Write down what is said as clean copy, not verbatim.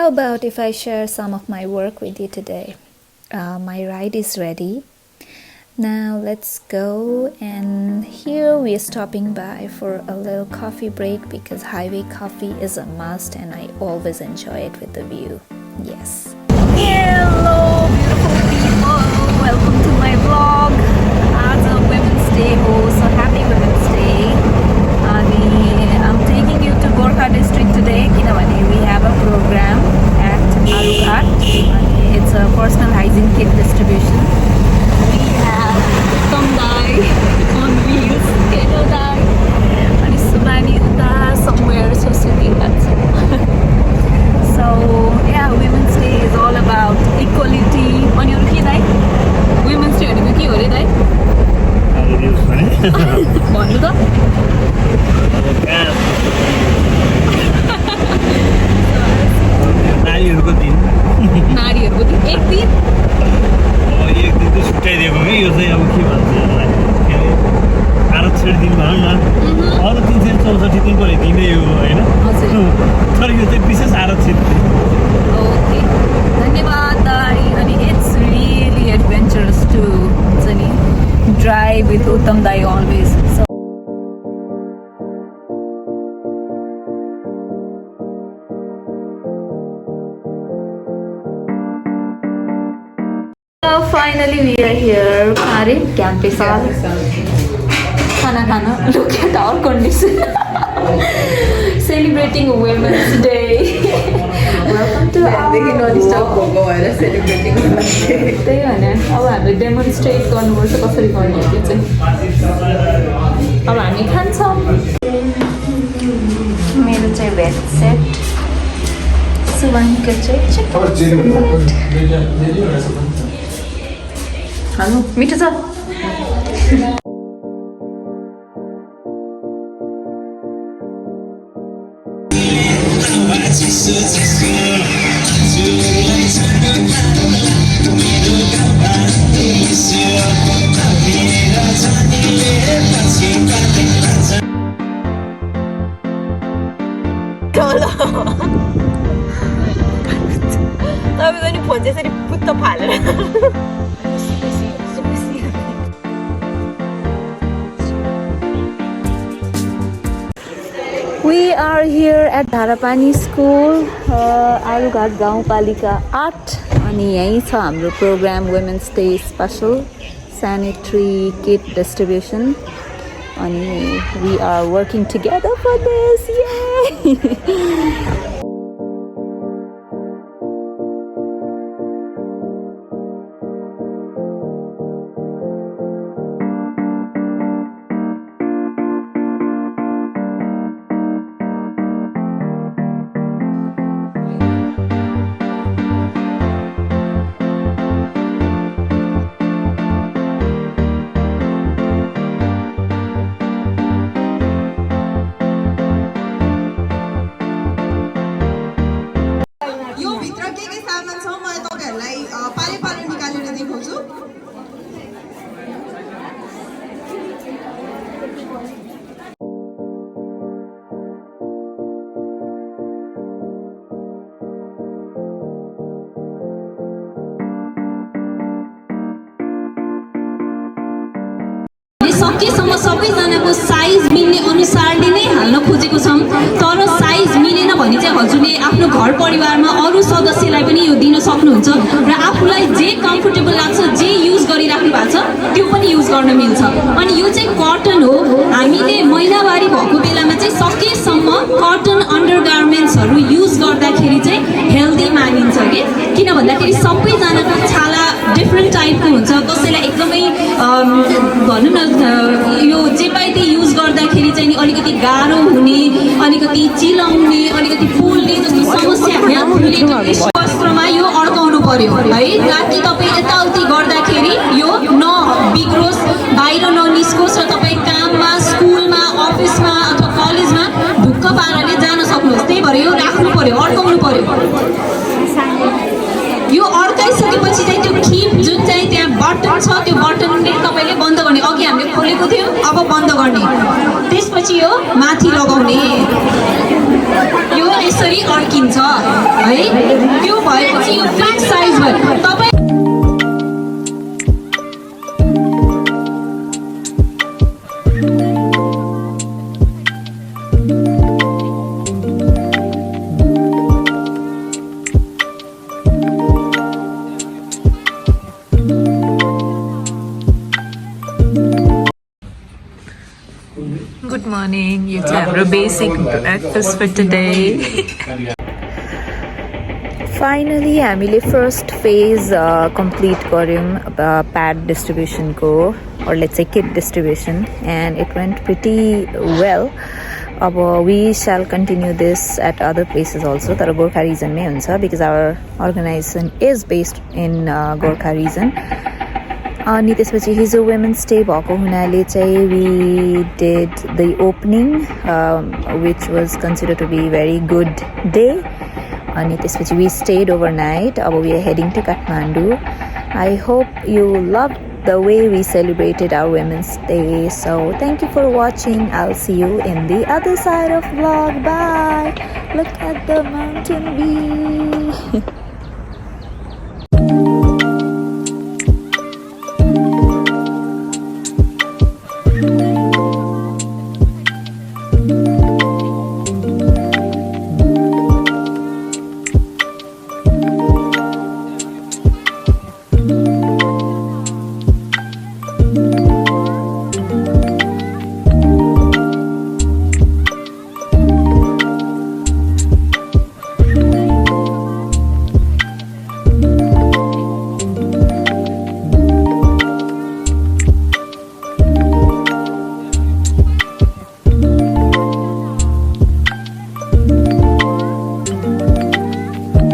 about if I share some of my work with you today? My ride is ready. Now let's go, and here we are stopping by for a little coffee break because highway coffee is a must and I always enjoy it with the view. Yes. Hello beautiful people, welcome to my vlog. As a Women's Day so happy Women's Day. I'm taking you to Gorkha district today because we have a program at Alughat. It's a personal hygiene kit distribution. We have somw on wheels, and it's somewhere so sitting. So yeah, Women's Day is all about equality. On your key night, Women's Day is the key night. भन्नु त नारीहरूको दिन एक दिन त छुट्याइदिएको कि यो चाहिँ अब के भन्छ यसलाई के अरे आरक्षण दिन भनौँ न अरू 364 दिन पनि दिनै हो होइन तर यो चाहिँ विशेष आरक्षित ओके धन्यवाद अनि it's really adventurous to drive with Uttam Dai always. So finally we are here. Campus. Khana. Look at our condition. Celebrating Women's Day. Welcome to our celebrating Women's Day. त्यही भने अब हामीले डेमोन्स्ट्रेट गर्नुपर्छ कसरी गर्ने त्यो चाहिँ अब हामी खान्छौँ मेरो चाहिँ भेज सेट सुवानीको चाहिँ खानु मिठो छ तपाईँको नि फोन चाहिँ यसरी पुत्त Faleiro We are here at Dharapani School, Alughat गाउँपालिका 8 अनि यही छ हाम्रो programme Women's Day Special Sanitary Kit Distribution अनि we are working together for this. Yay! सकेसम्म सबैजनाको साइज मिल्ने अनुसारले नै हाल्न खोजेको छौँ तर साइज मिलेन भने चाहिँ हजुरले आफ्नो घर परिवारमा अरू सदस्यलाई पनि यो दिन सक्नुहुन्छ र आफूलाई जे कम्फर्टेबल लाग्छ जे युज गरिराख्नु भएको छ त्यो पनि युज गर्न मिल्छ अनि यो चाहिँ कटन हो हामीले महिनावारी भएको बेलामा चाहिँ सकेसम्म कटन अन्डरगार्मेन्ट्सहरू युज गर्दाखेरि चाहिँ हेल्दी मानिन्छ के किन भन्दाखेरि सबैजनाको छाला डिफ्रेन्ट टाइपको हुन्छ कसैलाई एकदमै भनौँ न यो जे पाए त्यही युज गर्दाखेरि चाहिँ नि अलिकति गाह्रो हुने अलिकति चिलाउने अलिकति पोल्ने जस्तो समस्या हेल्थ वस्त्रमा यो अड्काउनु पर्यो है ताकि तपाईँ यताउति गर्दाखेरि यो नबिग्रोस् बाहिर ननिस्कोस् र तपाईँ काममा स्कुलमा अफिसमा अथवा कलेजमा ढुक्क पाराले जान सक्नुहोस् त्यही भएर यो राख्नु पर्यो अड्काउनु पर्यो यो अड्काइसकेपछि चाहिँ त्यो खिप जुन चाहिँ त्यहाँ बटन छ त्यो बटनले तपाईँले बन्द गर्ने अघि हामीले खोलेको थियो अब बन्द गर्ने त्यसपछि यो माथि लगाउने यो यसरी अड्किन्छ है त्यो भएपछि यो फिक्स साइज भयो तपाईँ Good morning. You have a basic breakfast for today. Finally हामीले फर्स्ट फेज कम्प्लिट गऱ्यौँ pad डिस्ट्रिब्युसनको or let's say kit distribution, and it went pretty well. We shall continue this at other places also. तर Gorkha region में हुन्छ because our organization is based in Gorkha region. अनि त्यसपछि हिजो women's day भएको हुनाले चाहिँ we did the opening which was considered to be very good day. अनि त्यसपछि we stayed overnight. We are heading to Kathmandu. I hope you loved the way we celebrated our Women's Day. So thank you for watching. I'll see you in the other side of vlog. Bye. Look at the mountain view.